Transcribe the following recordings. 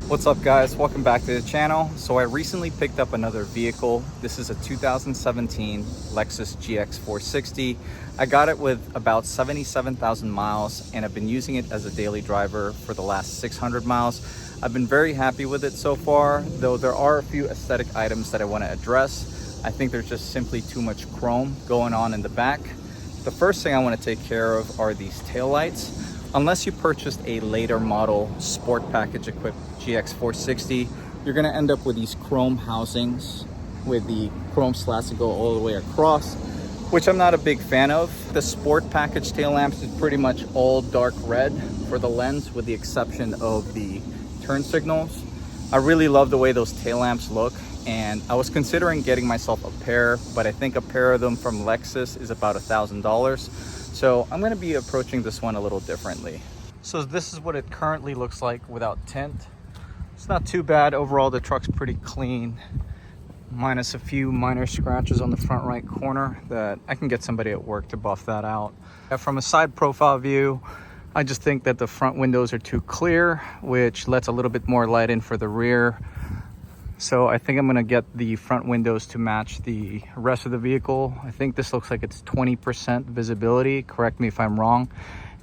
What's up guys, welcome back to the channel. So I recently picked up another vehicle. This is a 2017 Lexus GX460. I got it with about 77,000 miles and I've been using it as a daily driver for the last 600 miles. I've been very happy with it so far, though there are a few aesthetic items that I want to address. I think there's just simply too much chrome going on in the back. The first thing I want to take care of are these taillights. Unless you purchased a later model sport package equipped GX460, you're gonna end up with these chrome housings with the chrome slats that go all the way across, which I'm not a big fan of. The sport package tail lamps is pretty much all dark red for the lens, with the exception of the turn signals. I really love the way those tail lamps look, and I was considering getting myself a pair, but I think a pair of them from Lexus is about $1,000. So I'm gonna be approaching this one a little differently. So this is what it currently looks like without tint. It's not too bad. Overall, the truck's pretty clean, minus a few minor scratches on the front right corner that I can get somebody at work to buff that out. From a side profile view, I just think that the front windows are too clear, which lets a little bit more light in for the rear. So I think I'm gonna get the front windows to match the rest of the vehicle. I think this looks like it's 20% visibility, correct me if I'm wrong.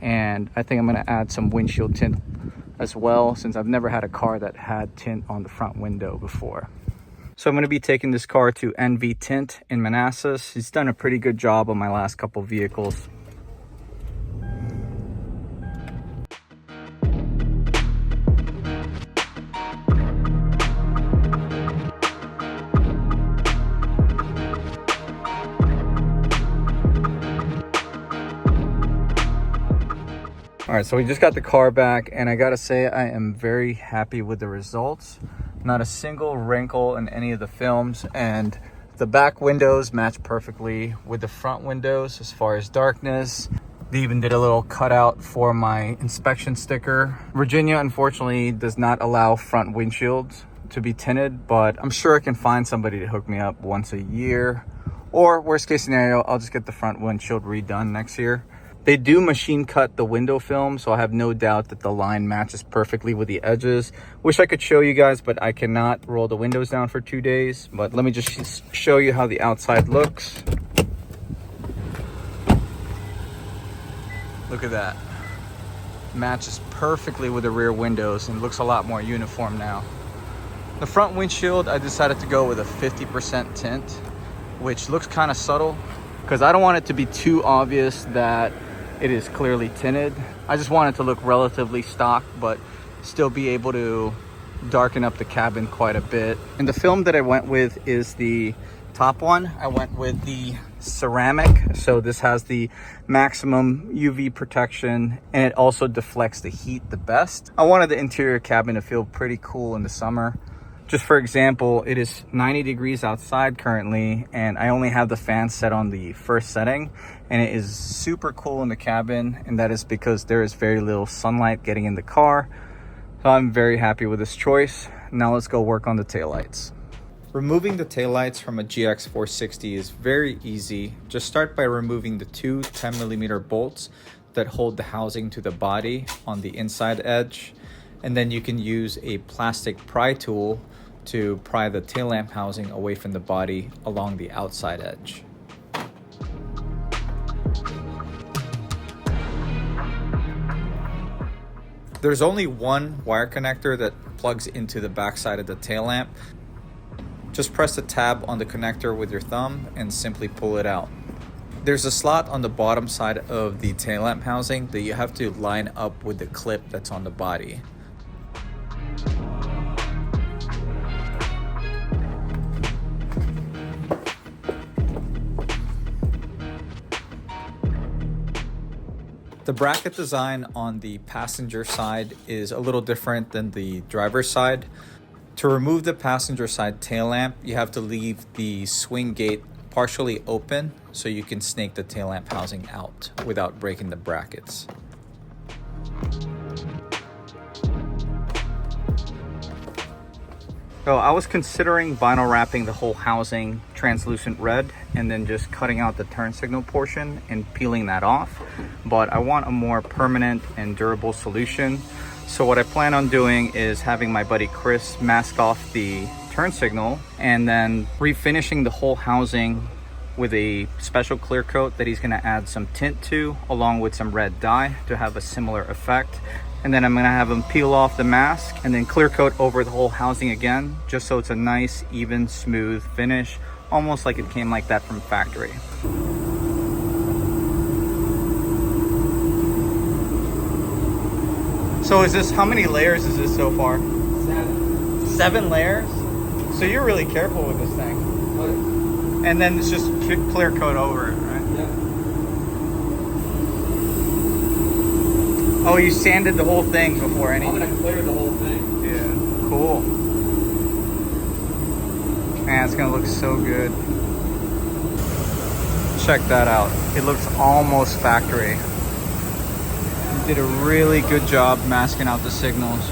And I think I'm gonna add some windshield tint as well, since I've never had a car that had tint on the front window before. So I'm gonna be taking this car to NV Tint in Manassas. He's done a pretty good job on my last couple vehicles. All right, so we just got the car back and I gotta say I am very happy with the results. Not a single wrinkle in any of the films, and the back windows match perfectly with the front windows as far as darkness. They even did a little cutout for my inspection sticker. Virginia unfortunately does not allow front windshields to be tinted, but I'm sure I can find somebody to hook me up once a year, or worst case scenario, I'll just get the front windshield redone next year. They do machine cut the window film, so I have no doubt that the line matches perfectly with the edges. Wish I could show you guys, but I cannot roll the windows down for 2 days. But let me just show you how the outside looks. Look at that. Matches perfectly with the rear windows and looks a lot more uniform now. The front windshield, I decided to go with a 50% tint, which looks kind of subtle because I don't want it to be too obvious that it is clearly tinted. I just want it to look relatively stock, but still be able to darken up the cabin quite a bit. And the film that I went with is the top one. I went with the ceramic. So this has the maximum UV protection and it also deflects the heat the best. I wanted the interior cabin to feel pretty cool in the summer. Just for example, it is 90 degrees outside currently, and I only have the fan set on the first setting, and it is super cool in the cabin, and that is because there is very little sunlight getting in the car. So I'm very happy with this choice. Now let's go work on the taillights. Removing the taillights from a GX460 is very easy. Just start by removing the two 10mm bolts that hold the housing to the body on the inside edge, and then you can use a plastic pry tool to pry the tail lamp housing away from the body along the outside edge. There's only one wire connector that plugs into the back side of the tail lamp. Just press the tab on the connector with your thumb and simply pull it out. There's a slot on the bottom side of the tail lamp housing that you have to line up with the clip that's on the body. The bracket design on the passenger side is a little different than the driver's side. To remove the passenger side tail lamp, you have to leave the swing gate partially open so you can snake the tail lamp housing out without breaking the brackets. So I was considering vinyl wrapping the whole housing translucent red and then just cutting out the turn signal portion and peeling that off. But I want a more permanent and durable solution. So what I plan on doing is having my buddy Chris mask off the turn signal and then refinishing the whole housing with a special clear coat that he's going to add some tint to, along with some red dye to have a similar effect. And then I'm going to have him peel off the mask and then clear coat over the whole housing again, just so it's a nice, even, smooth finish, almost like it came like that from factory. So is this, how many layers is this so far? 7. 7 layers? So you're really careful with this thing. What? And then it's just clear coat over it, right? Yeah. Oh, you sanded the whole thing before anything? I'm gonna clear the whole thing. Yeah, cool. Man, it's gonna look so good. Check that out. It looks almost factory. You did a really good job masking out the signals.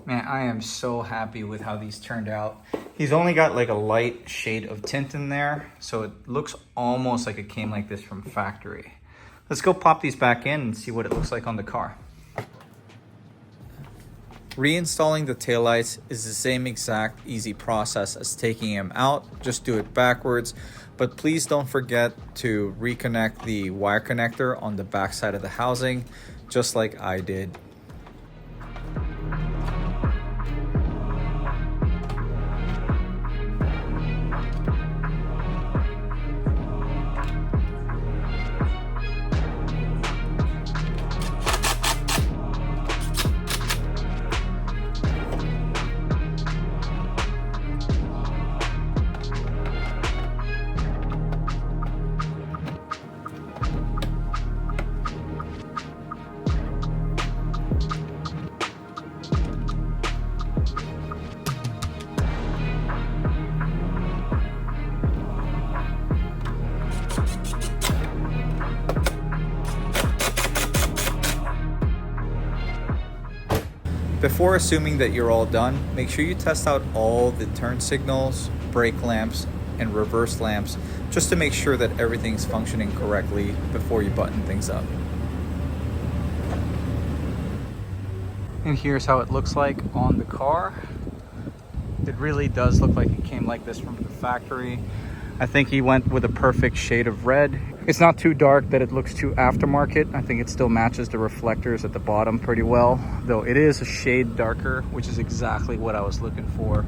Man, I am so happy with how these turned out. He's only got like a light shade of tint in there, so it looks almost like it came like this from factory. Let's go pop these back in and see what it looks like on the car. Reinstalling the taillights is the same exact easy process as taking them out. Just do it backwards, but please don't forget to reconnect the wire connector on the back side of the housing, just like I did. Before assuming that you're all done, make sure you test out all the turn signals, brake lamps, and reverse lamps just to make sure that everything's functioning correctly before you button things up. And here's how it looks like on the car. It really does look like it came like this from the factory. I think he went with a perfect shade of red. It's not too dark that it looks too aftermarket. I think it still matches the reflectors at the bottom pretty well, though it is a shade darker, which is exactly what I was looking for.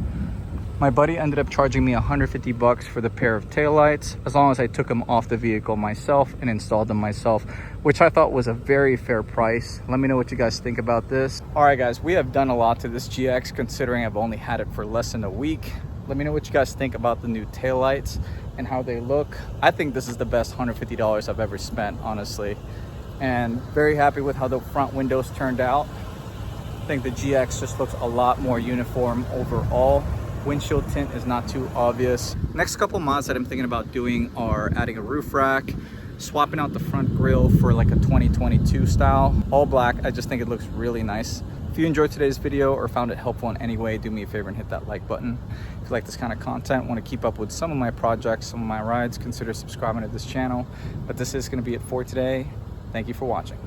My buddy ended up charging me $150 for the pair of taillights, as long as I took them off the vehicle myself and installed them myself, which I thought was a very fair price. Let me know what you guys think about this. All right, guys, we have done a lot to this GX considering I've only had it for less than a week. Let me know what you guys think about the new taillights and how they look. I think this is the best $150 I've ever spent, honestly. And very happy with how the front windows turned out. I think the GX just looks a lot more uniform overall. Windshield tint is not too obvious. Next couple mods that I'm thinking about doing are adding a roof rack, swapping out the front grille for like a 2022 style, all black. I just think it looks really nice. If you enjoyed today's video or found it helpful in any way, do me a favor and hit that like button. If you like this kind of content, want to keep up with some of my projects, some of my rides, consider subscribing to this channel. But this is going to be it for today. Thank you for watching.